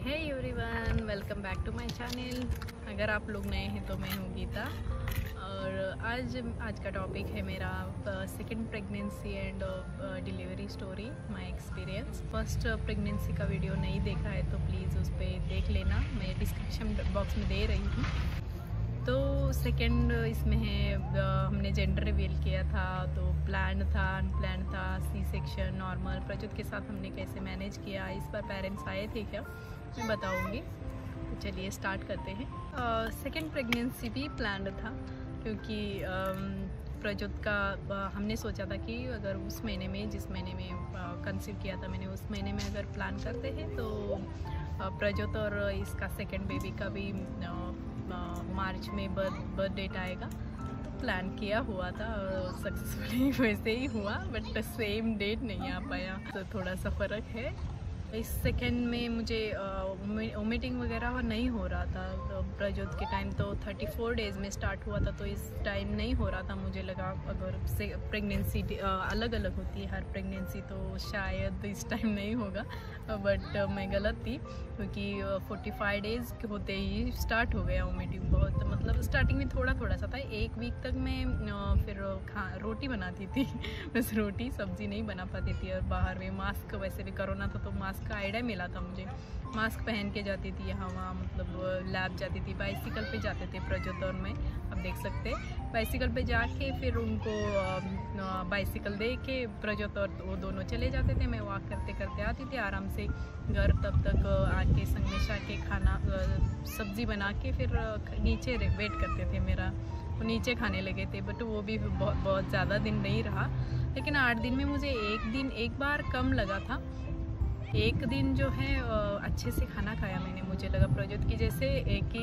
Hey everyone, welcome back to my channel. अगर आप लोग नए हैं तो मैं हूँ गीता और आज का टॉपिक है मेरा second pregnancy and delivery story, my experience. First pregnancy का वीडियो नहीं देखा है तो प्लीज़ उस पर देख लेना, मैं डिस्क्रिप्शन बॉक्स में दे रही हूँ। तो सेकंड इसमें है, हमने जेंडर रिवील किया था, तो प्लान था, अनप्लान था, सी सेक्शन, नॉर्मल। प्रज्योत के साथ हमने कैसे मैनेज किया, इस पर पेरेंट्स आए थे क्या, मैं बताऊंगी। तो चलिए स्टार्ट करते हैं। सेकंड प्रेगनेंसी भी प्लान था क्योंकि प्रज्योत का हमने सोचा था कि अगर उस महीने में, जिस महीने में कंसीव किया था मैंने, उस महीने में अगर प्लान करते हैं तो प्रज्योत और इसका सेकंड बेबी का भी मार्च में बर्थ डेट आएगा। तो प्लान किया हुआ था और सक्सेसफुली वैसे ही हुआ, बट सेम डेट नहीं आ पाया, तो थोड़ा सा फ़र्क है। इस सेकेंड में मुझे वोमिटिंग वगैरह नहीं हो रहा था। तो प्रज्योत के टाइम तो 34 डेज़ में स्टार्ट हुआ था, तो इस टाइम नहीं हो रहा था। मुझे लगा अगर से प्रेगनेंसी अलग अलग होती है हर प्रेगनेंसी, तो शायद इस टाइम नहीं होगा, बट मैं गलत थी क्योंकि 45 डेज़ होते ही स्टार्ट हो गया वोमिटिंग। बहुत मतलब स्टार्टिंग में थोड़ा थोड़ा सा था, एक वीक तक मैं फिर रोटी बनाती थी बस रोटी, सब्ज़ी नहीं बना पाती थी। और बाहर में मास्क, वैसे भी कोरोना था तो मास्क का आइडिया मिला था मुझे, मास्क पहन के जाती थी यहाँ वहाँ, मतलब लैब जाती थी, बाइसिकल पे जाते थे प्रज्योत और मैं, आप देख सकते हैं। बाइसिकल पे जाके फिर उनको बाइसिकल दे के प्रज्योत और वो दोनों चले जाते थे, मैं वॉक करते करते आती थी आराम से घर। तब तक आके संगमेश आके खाना सब्ज़ी बना के फिर नीचे वेट करते थे मेरा, वो नीचे खाने लगे थे। बट वो भी बहुत ज़्यादा दिन नहीं रहा, लेकिन 8 दिन में मुझे एक बार कम लगा था। एक दिन जो है अच्छे से खाना खाया मैंने, मुझे लगा प्रज्योत की जैसे एक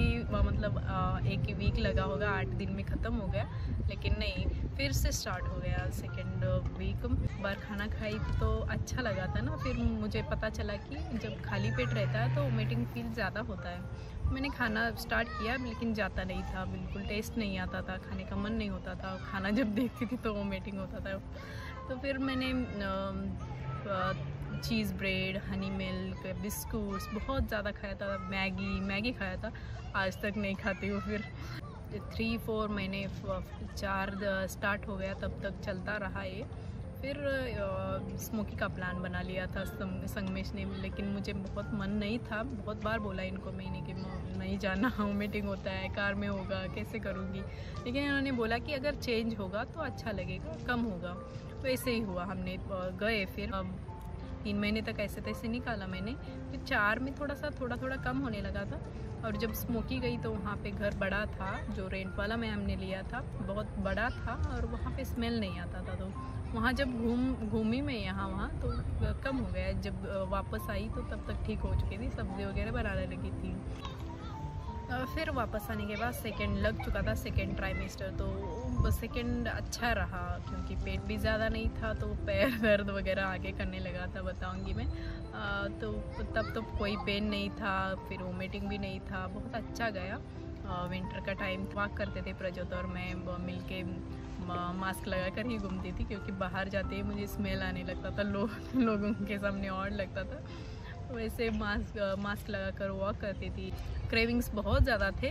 ही वीक लगा होगा, 8 दिन में ख़त्म हो गया, लेकिन नहीं, फिर से स्टार्ट हो गया सेकेंड वीक। बार खाना खाई तो अच्छा लगा था ना, फिर मुझे पता चला कि जब खाली पेट रहता है तो वोमिटिंग फील ज़्यादा होता है। मैंने खाना स्टार्ट किया लेकिन जाता नहीं था, बिल्कुल टेस्ट नहीं आता था, खाने का मन नहीं होता था, खाना जब देखती थी तो वोमिटिंग होता था। तो फिर मैंने चीज़ ब्रेड, हनी मिल्क, बिस्कुट्स बहुत ज़्यादा खाया था, मैगी खाया था, आज तक नहीं खाती हूँ। फिर 3-4 महीने 4 स्टार्ट हो गया, तब तक चलता रहा ये। फिर स्मोकी का प्लान बना लिया था संगमेश ने, लेकिन मुझे बहुत मन नहीं था। बहुत बार बोला इनको मैंने कि नहीं जाना, वोमिटिंग होता है, कार में होगा, कैसे करूँगी। लेकिन इन्होंने बोला कि अगर चेंज होगा तो अच्छा लगेगा, कम होगा। तो ऐसे ही हुआ, हमने गए। फिर 3 महीने तक ऐसे तैसे निकाला मैंने। फिर 4 में थोड़ा कम होने लगा था। और जब स्मोकी गई तो वहाँ पे घर बड़ा था, जो रेंट वाला में हमने लिया था, बहुत बड़ा था और वहाँ पे स्मेल नहीं आता था। तो वहाँ जब घूमी मैं यहाँ वहाँ तो कम हो गया। जब वापस आई तो तब तक ठीक हो चुकी थी, सब्ज़ी वगैरह बनाने लगी थी। फिर वापस आने के बाद सेकंड लग चुका था, सेकंड ट्राइमेस्टर। तो सेकंड अच्छा रहा क्योंकि पेट भी ज़्यादा नहीं था, तो पैर दर्द वगैरह आगे करने लगा था, बताऊंगी मैं। तो तब तो कोई पेन नहीं था, फिर वोमिटिंग भी नहीं था, बहुत अच्छा गया। विंटर का टाइम, वॉक करते थे प्रज्योत और मैं मिलके, मास्क लगा कर ही घूमती थी क्योंकि बाहर जाते ही मुझे स्मेल आने लगता था, लोगों के सामने और लगता था। वैसे मास्क लगा कर वॉक करती थी। क्रेविंग्स बहुत ज़्यादा थे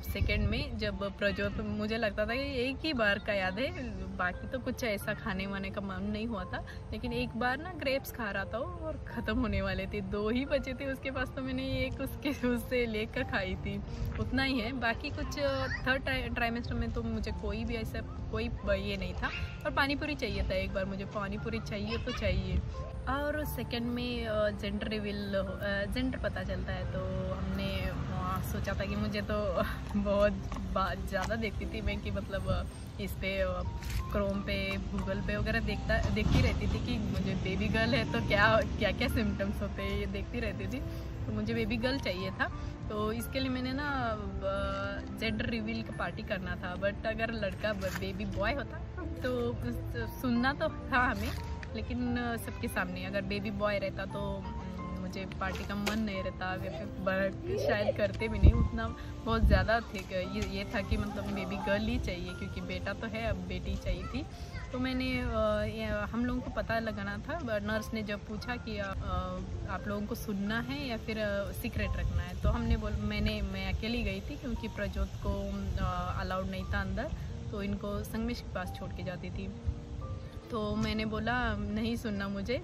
सेकंड में, जब प्रज्योत, मुझे लगता था कि एक ही बार का याद है, बाकी तो कुछ ऐसा खाने वाने का मन नहीं हुआ था। लेकिन एक बार ना ग्रेप्स खा रहा था और ख़त्म होने वाले थे, 2 ही बचे थे उसके पास, तो मैंने एक उससे लेकर खाई थी, उतना ही है। बाकी कुछ थर्ड ट्राइमेस्टर में तो मुझे कोई भी ऐसा कोई ये नहीं था। और पानी पूरी चाहिए था, एक बार मुझे पानी पूरी चाहिए तो चाहिए। और सेकंड में जेंडर पता चलता है, तो हमने सोचा था कि मुझे तो बहुत ज़्यादा देखती थी मैं कि मतलब इस पे क्रोम पे, गूगल पे वगैरह देखती रहती थी कि मुझे बेबी गर्ल है तो क्या सिम्टम्स होते हैं, ये देखती रहती थी। तो मुझे बेबी गर्ल चाहिए था, तो इसके लिए मैंने ना जेंडर रिवील का पार्टी करना था। बट अगर लड़का बेबी बॉय होता तो सुनना तो था हमें, लेकिन सबके सामने अगर बेबी बॉय रहता तो मुझे पार्टी का मन नहीं रहता, या फिर शायद करते भी नहीं उतना, बहुत ज़्यादा थे। ये था कि मतलब बेबी गर्ल ही चाहिए, क्योंकि बेटा तो है, अब बेटी चाहिए थी। तो मैंने हम लोगों को पता लगाना था। नर्स ने जब पूछा कि आप लोगों को सुनना है या फिर सीक्रेट रखना है, तो मैं अकेली गई थी, क्योंकि प्रज्योत को अलाउड नहीं था अंदर, तो इनको संगमेश के पास छोड़ के जाती थी। तो मैंने बोला नहीं सुनना मुझे,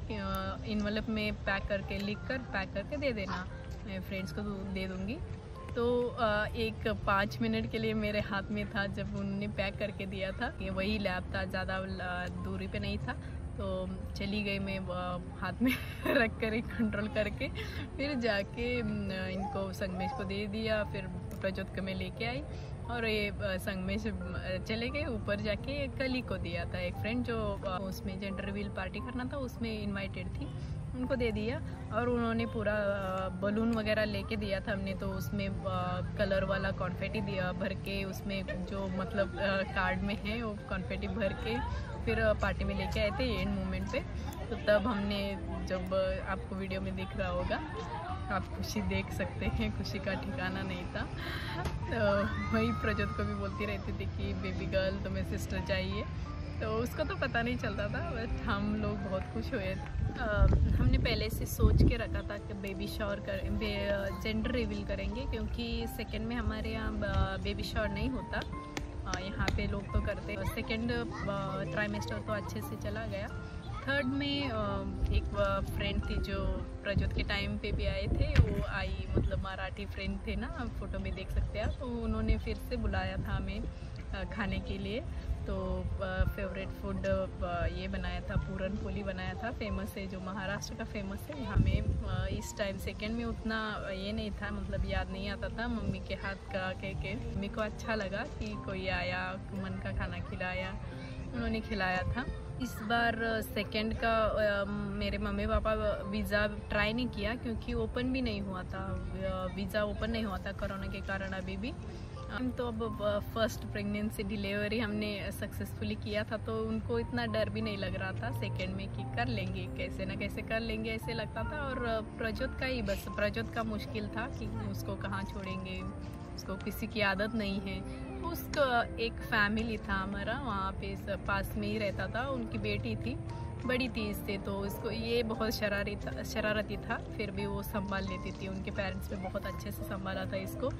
इन्वेलप में पैक करके लिख कर पैक करके दे देना, मैं फ्रेंड्स को दे दूँगी। तो एक 5 मिनट के लिए मेरे हाथ में था जब उन्होंने पैक करके दिया था। ये वही लैब था, ज़्यादा दूरी पे नहीं था। तो चली गई मैं हाथ में रख कर कंट्रोल करके, फिर जाके इनको संगमेश को दे दिया। फिर प्रज्योत को मैं लेके आई और ये संगमेश चले गए। ऊपर जाके कली को दिया था, एक फ्रेंड जो उसमें जेंडर रिवील पार्टी करना था उसमें इनवाइटेड थी, उनको दे दिया। और उन्होंने पूरा बलून वगैरह लेके दिया था हमने, तो उसमें कलर वाला कॉन्फेटी दिया भर के, उसमें जो मतलब कार्ड में है वो कॉन्फेटी भर के फिर पार्टी में लेके आए थे एंड मोमेंट पे। तो तब हमने, जब आपको वीडियो में दिख रहा होगा, आप खुशी देख सकते हैं, खुशी का ठिकाना नहीं था। तो वही प्रज्योत को भी बोलती रहती थी कि बेबी गर्ल तुम्हें सिस्टर चाहिए, तो उसको तो पता नहीं चलता था, बट हम लोग बहुत खुश हुए। हमने पहले से सोच के रखा था कि बेबी शावर जेंडर रिवील करेंगे, क्योंकि सेकेंड में हमारे यहाँ बेबी शावर नहीं होता, यहाँ पे लोग तो करते। सेकेंड ट्राइमेस्टर तो अच्छे से चला गया। थर्ड में एक फ्रेंड थी जो प्रज्योत के टाइम पे भी आए थे, वो आई, मतलब मराठी फ्रेंड थे ना, फोटो में देख सकते हैं। तो उन्होंने फिर से बुलाया था हमें खाने के लिए। तो फेवरेट फूड ये बनाया था, पूरन पोली बनाया था, फेमस है, जो महाराष्ट्र का फेमस है। हमें इस टाइम सेकेंड में उतना ये नहीं था, मतलब याद नहीं आता था मम्मी के हाथ का के मम्मी को अच्छा लगा कि कोई आया, मन का खाना खिलाया, उन्होंने खिलाया था। इस बार सेकेंड का मेरे मम्मी पापा वीज़ा ट्राई नहीं किया, क्योंकि ओपन भी नहीं हुआ था, वीज़ा ओपन नहीं हुआ था कोरोना के कारण अभी भी। तो अब फर्स्ट प्रेगनेंसी डिलीवरी हमने सक्सेसफुली किया था, तो उनको इतना डर भी नहीं लग रहा था सेकेंड में कि कर लेंगे, कैसे ना कैसे कर लेंगे ऐसे लगता था। और प्रज्योत का ही, बस प्रज्योत का मुश्किल था कि उसको कहाँ छोड़ेंगे, उसको किसी की आदत नहीं है। उसका एक फैमिली था हमारा, वहाँ पे पास में ही रहता था, उनकी बेटी थी, बड़ी थी इससे, तो उसको ये बहुत शरारती था, फिर भी वो संभाल लेती थी। उनके पेरेंट्स ने बहुत अच्छे से संभाला था इसको।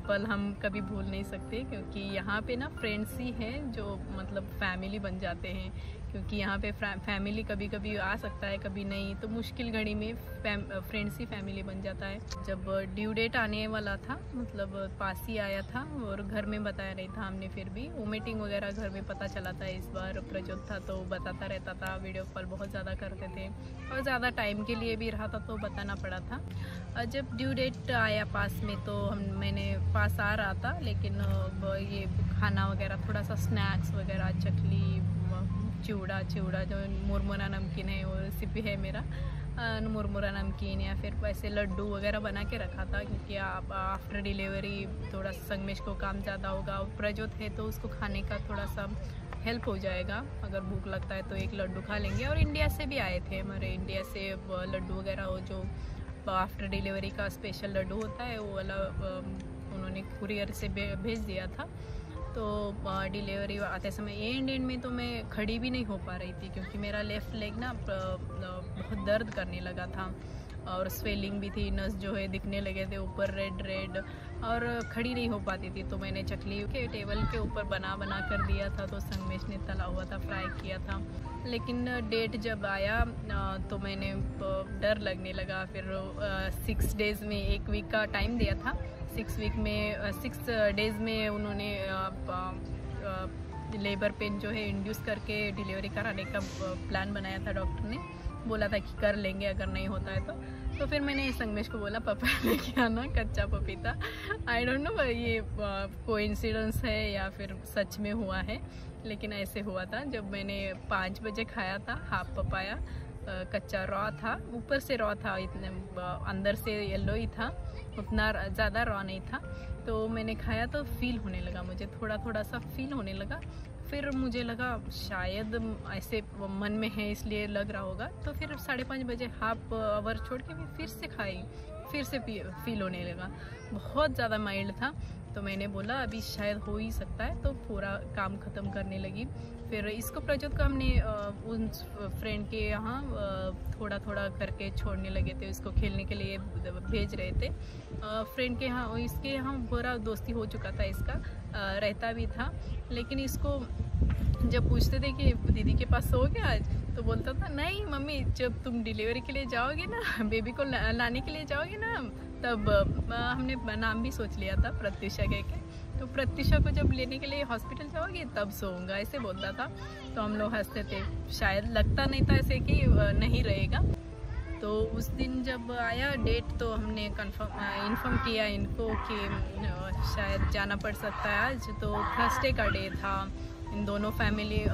पल हम कभी भूल नहीं सकते, क्योंकि यहाँ पे ना फ्रेंड्स ही हैं जो मतलब फैमिली बन जाते हैं, क्योंकि यहाँ पे फैमिली कभी कभी आ सकता है, कभी नहीं, तो मुश्किल घड़ी में फ्रेंड्स ही फैमिली बन जाता है। जब ड्यू डेट आने वाला था, मतलब पास ही आया था और घर में बताया नहीं था हमने, फिर भी वोमिटिंग वगैरह घर में पता चला था। इस बार प्रज्योत था तो बताता रहता था, वीडियो कॉल बहुत ज़्यादा करते थे, और ज़्यादा टाइम के लिए भी रहा था तो बताना पड़ा था। जब ड्यू डेट आया पास में, तो मैंने पास आ रहा था, लेकिन ये खाना वगैरह, थोड़ा सा स्नैक्स वगैरह, चकली, चिवड़ा जो मुरमुरा नमकीन है, वो रेसिपी है मेरा, मुरमुरा नमकीन या फिर ऐसे लड्डू वगैरह बना के रखा था, क्योंकि आप आफ्टर डिलीवरी थोड़ा संगमेश को काम ज़्यादा होगा, और प्रज्योत है तो उसको खाने का थोड़ा सा हेल्प हो जाएगा, अगर भूख लगता है तो एक लड्डू खा लेंगे। और इंडिया से भी आए थे, हमारे इंडिया से लड्डू वगैरह, हो जो आफ्टर डिलीवरी का स्पेशल लड्डू होता है, वो वाला उन्होंने कुरियर से भेज दिया था। तो डिलीवरी आते समय एंड में तो मैं खड़ी भी नहीं हो पा रही थी, क्योंकि मेरा लेफ़्ट लेग ना बहुत दर्द करने लगा था, और स्वेलिंग भी थी, नस जो है दिखने लगे थे ऊपर रेड, और खड़ी नहीं हो पाती थी। तो मैंने चकली के टेबल के ऊपर बना कर दिया था, तो संगमेश ने तला हुआ था, फ्राई किया था। लेकिन डेट जब आया तो मैंने डर लगने लगा। फिर 6 डेज़ में, 1 वीक का टाइम दिया था, 6 डेज़ में उन्होंने लेबर पेन जो है इंड्यूस करके डिलीवरी कराने का प्लान बनाया था। डॉक्टर ने बोला था कि कर लेंगे अगर नहीं होता है तो फिर मैंने संगमेश को बोला पापा लेके आना कच्चा पपीता। आई डोंट नो ये कोइंसिडेंस है या फिर सच में हुआ है, लेकिन ऐसे हुआ था। जब मैंने 5 बजे खाया था हाफ पपाया, कच्चा रॉ था, ऊपर से रॉ था, इतने अंदर से येलो ही था, उतना ज़्यादा रॉ नहीं था। तो मैंने खाया तो फील होने लगा, मुझे थोड़ा थोड़ा सा फील होने लगा। फिर मुझे लगा शायद ऐसे मन में है इसलिए लग रहा होगा। तो फिर 5:30 बजे हाफ आवर छोड़ के मैं फिर से खाई, फिर से फील होने लगा, बहुत ज़्यादा माइल्ड था। तो मैंने बोला अभी शायद हो ही सकता है, तो पूरा काम ख़त्म करने लगी। फिर इसको प्रज्योत को हमने उन फ्रेंड के यहाँ थोड़ा थोड़ा करके छोड़ने लगे थे, इसको खेलने के लिए भेज रहे थे फ्रेंड के यहाँ। इसके यहाँ पूरा दोस्ती हो चुका था, इसका रहता भी था। लेकिन इसको जब पूछते थे कि दीदी के पास सो गया आज, तो बोलता था नहीं मम्मी, जब तुम डिलीवरी के लिए जाओगी ना, बेबी को लाने के लिए जाओगी ना, तब हमने नाम भी सोच लिया था प्रत्युषा कह के, तो प्रत्युषा को जब लेने के लिए हॉस्पिटल जाओगी तब सोऊंगा, ऐसे बोलता था। तो हम लोग हंसते थे, शायद लगता नहीं था ऐसे कि नहीं रहेगा। तो उस दिन जब आया डेट, तो हमने इन्फॉर्म किया इनको कि शायद जाना पड़ सकता है आज। तो थर्सडे का डे था, इन दोनों फैमिली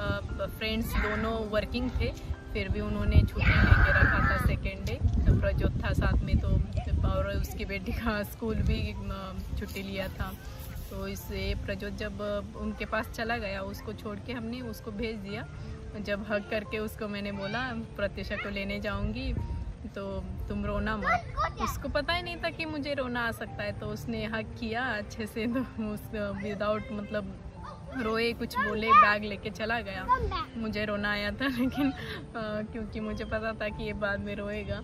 फ्रेंड्स दोनों वर्किंग थे, फिर भी उन्होंने छुट्टी लेके रखा था सेकेंड डे। तो प्रज्योत था साथ में, तो और उसकी बेटी का स्कूल भी छुट्टी लिया था। तो इससे प्रज्योत जब उनके पास चला गया, उसको छोड़ के हमने उसको भेज दिया। जब हग करके उसको मैंने बोला प्रत्युषा को लेने जाऊंगी तो तुम रोना मत। उसको पता ही नहीं था कि मुझे रोना आ सकता है, तो उसने हग किया अच्छे से, तो उस विदाउट मतलब रोए कुछ बोले, बैग लेके चला गया। मुझे रोना आया था, लेकिन क्योंकि मुझे पता था कि ये बाद में रोएगा,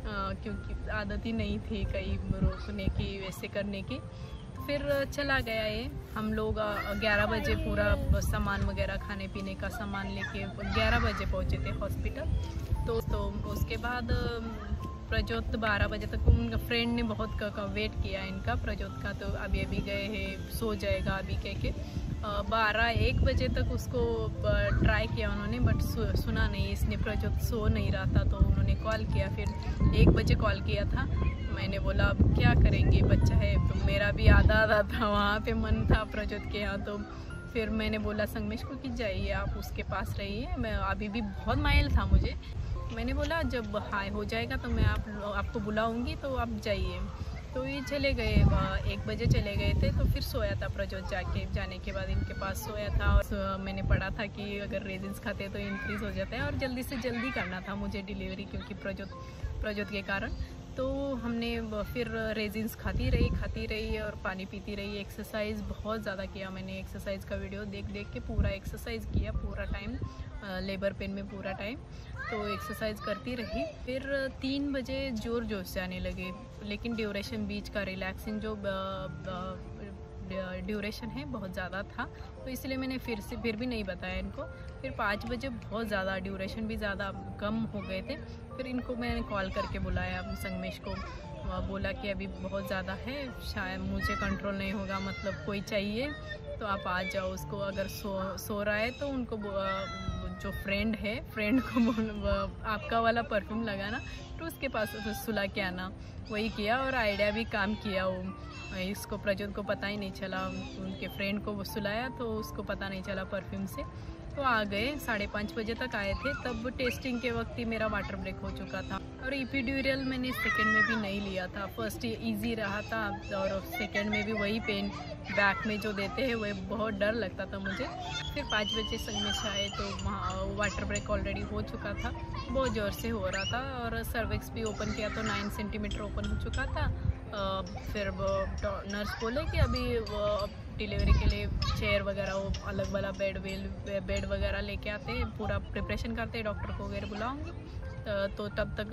क्योंकि आदत ही नहीं थी कहीं रोकने की, वैसे करने की। फिर चला गया ये। हम लोग 11 बजे पूरा सामान वगैरह खाने पीने का सामान लेके 11 बजे पहुँचे थे हॉस्पिटल। तो उसके बाद प्रज्योत 12 बजे तक उनका फ्रेंड ने बहुत वेट किया इनका, प्रज्योत का। तो अभी गए हैं, सो जाएगा अभी कह के 12-1 बजे तक उसको ट्राई किया उन्होंने, बट सुना नहीं इसने, प्रज्योत सो नहीं रहा था। तो उन्होंने कॉल किया, फिर 1 बजे कॉल किया था। मैंने बोला अब क्या करेंगे, बच्चा है। तो मेरा भी आधा था, वहाँ पे मन था प्रज्योत के यहाँ। तो फिर मैंने बोला संगमेश को कि जाइए आप उसके पास रहिए, मैं अभी भी बहुत माइल था मुझे। मैंने बोला जब हाई हो जाएगा तो मैं आपको बुलाऊंगी, तो आप जाइए। तो ये चले गए, 1 बजे चले गए थे। तो फिर सोया था प्रज्योत, जाने के बाद इनके पास सोया था। और मैंने पढ़ा था कि अगर रेजिन्स खाते तो इंक्रीज़ हो जाता है, और जल्दी से जल्दी करना था मुझे डिलीवरी, क्योंकि प्रज्योत के कारण। तो हमने फिर रेजिन्स खाती रही और पानी पीती रही। एक्सरसाइज बहुत ज़्यादा किया मैंने, एक्सरसाइज का वीडियो देख के पूरा एक्सरसाइज किया, पूरा टाइम लेबर पेन में पूरा टाइम। तो एक्सरसाइज करती रही। फिर 3 बजे जोर से आने लगे, लेकिन ड्यूरेशन बीच का रिलैक्सिंग जो ड्यूरेशन है बहुत ज़्यादा था, तो इसलिए मैंने फिर भी नहीं बताया इनको। फिर 5 बजे बहुत ज़्यादा ड्यूरेशन भी ज़्यादा कम हो गए थे। फिर इनको मैंने कॉल करके बुलाया संगमेश को, बोला कि अभी बहुत ज़्यादा है, शायद मुझे कंट्रोल नहीं होगा, मतलब कोई चाहिए तो आप आ जाओ। उसको अगर सो रहा है तो उनको जो फ्रेंड को आपका वाला परफ्यूम लगाना, तो उसके पास सुला के आना। वही किया और आइडिया भी काम किया। वो इसको प्रज्योत को पता ही नहीं चला, उनके फ्रेंड को वो सुलाया तो उसको पता नहीं चला परफ्यूम से। तो आ गए, 5:30 बजे तक आए थे। तब टेस्टिंग के वक्त ही मेरा वाटर ब्रेक हो चुका था। और एपिड्यूरल मैंने सेकंड में भी नहीं लिया था, फर्स्ट इजी रहा था, और सेकंड में भी वही पेन बैक में जो देते हैं वह बहुत डर लगता था मुझे। फिर 5 बजे संगमेश आए तो वहाँ वाटर ब्रेक ऑलरेडी हो चुका था, बहुत ज़ोर से हो रहा था। और सर्विक्स भी ओपन किया तो 9 सेंटीमीटर ओपन हो चुका था। फिर वो नर्स बोले कि अभी वो डिलीवरी के लिए चेयर वगैरह, वो अलग वाला बेड वगैरह लेके आते हैं, पूरा प्रिपरेशन करते हैं, डॉक्टर को वगैरह बुलाऊंगी। तो तब तक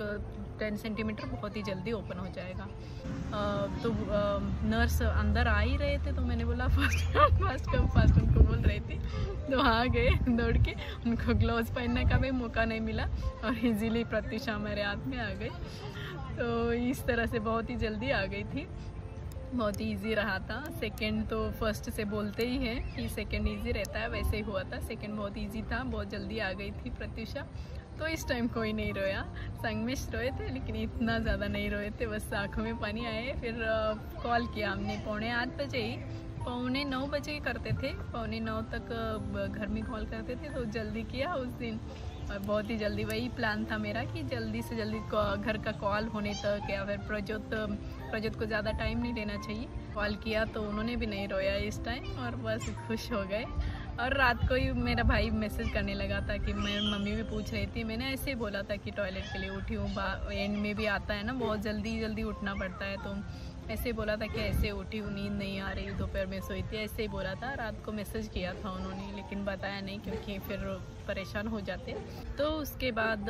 10 सेंटीमीटर बहुत ही जल्दी ओपन हो जाएगा। तो नर्स अंदर आ ही रहे थे, तो मैंने बोला फास्ट उनको बोल रही थी। तो वहाँ गए दौड़ के, उनको ग्लव्स पहनने का भी मौका नहीं मिला, और इजीली प्रत्युषा हमारे हाथ में आ गई। तो इस तरह से बहुत ही जल्दी आ गई थी, बहुत ही इजी रहा था। सेकंड तो फर्स्ट से बोलते ही हैं कि सेकंड इजी रहता है, वैसे ही हुआ था। सेकंड बहुत इजी था, बहुत जल्दी आ गई थी प्रत्युषा। तो इस टाइम कोई नहीं रोया, संगमेश रोए थे, लेकिन इतना ज़्यादा नहीं रोए थे, बस आँखों में पानी आए। फिर कॉल किया हमने 7:45 बजे ही, 8:45 करते थे, 8:45 तक घर में कॉल करते थे, तो जल्दी किया उस दिन। और बहुत ही जल्दी वही प्लान था मेरा कि जल्दी से जल्दी घर का कॉल होने तक या फिर प्रज्योत को ज़्यादा टाइम नहीं देना चाहिए। कॉल किया तो उन्होंने भी नहीं रोया इस टाइम और बस खुश हो गए। और रात को ही मेरा भाई मैसेज करने लगा था कि मैं मम्मी भी पूछ रही थी, मैंने ऐसे ही बोला था कि टॉयलेट के लिए उठी हूँ, एंड में भी आता है ना बहुत जल्दी उठना पड़ता है, तो ऐसे ही बोला था कि ऐसे उठी हूँ, नींद नहीं आ रही, दोपहर में सोई थी, ऐसे ही बोला था। रात को मैसेज किया था उन्होंने लेकिन बताया नहीं क्योंकि फिर परेशान हो जाते। तो उसके बाद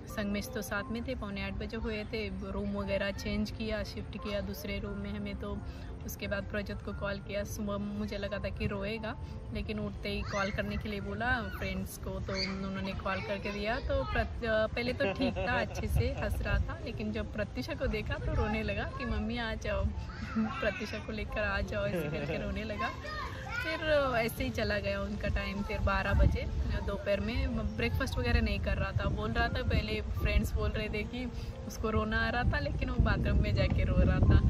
संगमेश तो साथ में थे, 7:45 बजे हुए थे, रूम वगैरह चेंज किया, शिफ्ट किया दूसरे रूम में हमें। तो उसके बाद प्रज्योत को कॉल किया। सुबह मुझे लगा था कि रोएगा, लेकिन उठते ही कॉल करने के लिए बोला फ्रेंड्स को, तो उन्होंने कॉल करके दिया। तो पहले तो ठीक था, अच्छे से हंस रहा था, लेकिन जब प्रत्युषा को देखा तो रोने लगा कि मम्मी आ जाओ, प्रत्युषा को लेकर आ जाओ, ऐसे करके रोने लगा। फिर ऐसे ही चला गया उनका टाइम। फिर 12 बजे दोपहर में ब्रेकफास्ट वगैरह नहीं कर रहा था, बोल रहा था, पहले फ्रेंड्स बोल रहे थे कि उसको रोना आ रहा था, लेकिन वो बाथरूम में जाके रो रहा था।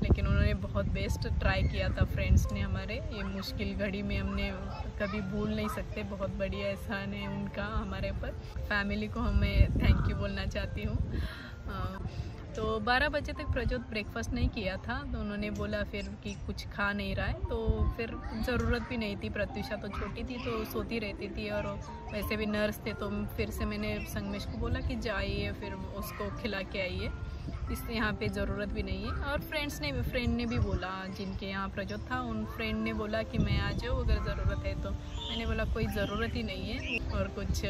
लेकिन उन्होंने बहुत बेस्ट ट्राई किया था फ्रेंड्स ने हमारे, ये मुश्किल घड़ी में हमने कभी भूल नहीं सकते, बहुत बढ़िया एहसान है उनका हमारे ऊपर। फैमिली को हमें थैंक यू बोलना चाहती हूँ। तो 12 बजे तक प्रज्योत ब्रेकफास्ट नहीं किया था, तो उन्होंने बोला फिर कि कुछ खा नहीं रहा है, तो फिर ज़रूरत भी नहीं थी, प्रत्युषा तो छोटी थी तो सोती रहती थी और वैसे भी नर्स थे, तो फिर से मैंने संगमेश को बोला कि जाइए फिर उसको खिला के आइए, इसलिए यहाँ पे ज़रूरत भी नहीं है। और फ्रेंड ने भी बोला, जिनके यहाँ प्रज्योत था उन फ्रेंड ने बोला कि मैं आ जाऊँ अगर ज़रूरत है, तो मैंने बोला कोई ज़रूरत ही नहीं है। और कुछ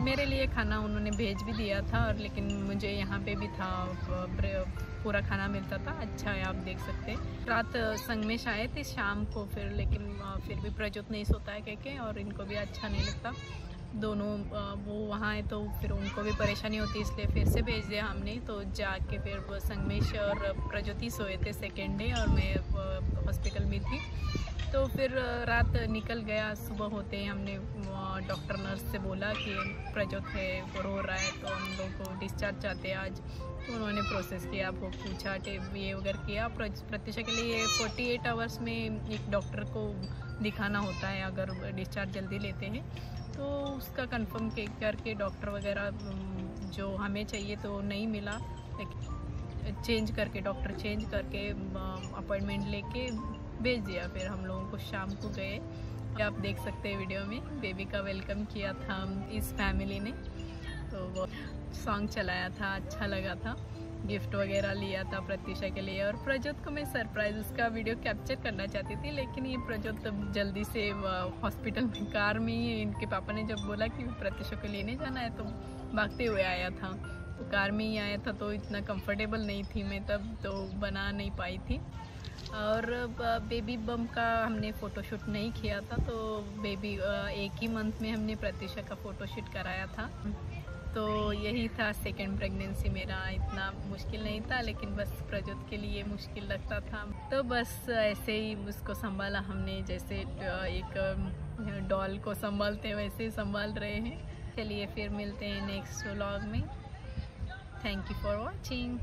मेरे लिए खाना उन्होंने भेज भी दिया था, और लेकिन मुझे यहाँ पे भी था, पूरा खाना मिलता था, अच्छा है, आप देख सकते हैं। रात संगमेश आए थे शाम को, लेकिन फिर भी प्रज्योत नहीं सोता है कहके, और इनको भी अच्छा नहीं लगता, दोनों वो वहाँ है तो फिर उनको भी परेशानी होती है, इसलिए फिर से भेज दिया हमने। तो जाके फिर वो संगमेश और प्रज्योत ही सोए थे सेकेंड डे, और मैं हॉस्पिटल में थी। तो फिर रात निकल गया, सुबह होते ही हमने डॉक्टर नर्स से बोला कि प्रज्योत है, वो रो रहा है, तो हम लोग को डिस्चार्ज चाहते हैं आज। तो उन्होंने प्रोसेस किया, आपको पूछा, टेप ये वगैरह किया। प्रत्युषा के लिए 48 आवर्स में एक डॉक्टर को दिखाना होता है अगर डिस्चार्ज जल्दी लेते हैं, तो उसका कंफर्म करके डॉक्टर वगैरह जो हमें चाहिए तो नहीं मिला, डॉक्टर चेंज करके अपॉइंटमेंट लेके भेज दिया। फिर हम लोगों को शाम को गए, आप देख सकते हैं वीडियो में, बेबी का वेलकम किया था इस फैमिली ने, तो वो सॉन्ग चलाया था, अच्छा लगा था, गिफ्ट वगैरह लिया था प्रत्युषा के लिए। और प्रज्योत को मैं सरप्राइज उसका वीडियो कैप्चर करना चाहती थी, लेकिन ये प्रज्योत जल्दी से हॉस्पिटल में कार में ही, इनके पापा ने जब बोला कि प्रत्युषा को लेने जाना है तो भागते हुए आया था, तो कार में ही आया था, तो इतना कंफर्टेबल नहीं थी मैं तब, तो बना नहीं पाई थी। और बेबी बम का हमने फ़ोटोशूट नहीं किया था, तो बेबी एक ही मंथ में हमने प्रत्युषा का फ़ोटोशूट कराया था। तो यही था सेकेंड प्रेगनेंसी मेरा, इतना मुश्किल नहीं था, लेकिन बस प्रज्योत के लिए मुश्किल लगता था। तो बस ऐसे ही उसको संभाला हमने, जैसे एक डॉल को संभालते हैं वैसे ही संभाल रहे हैं। चलिए फिर मिलते हैं नेक्स्ट व्लॉग में। Thank you for watching.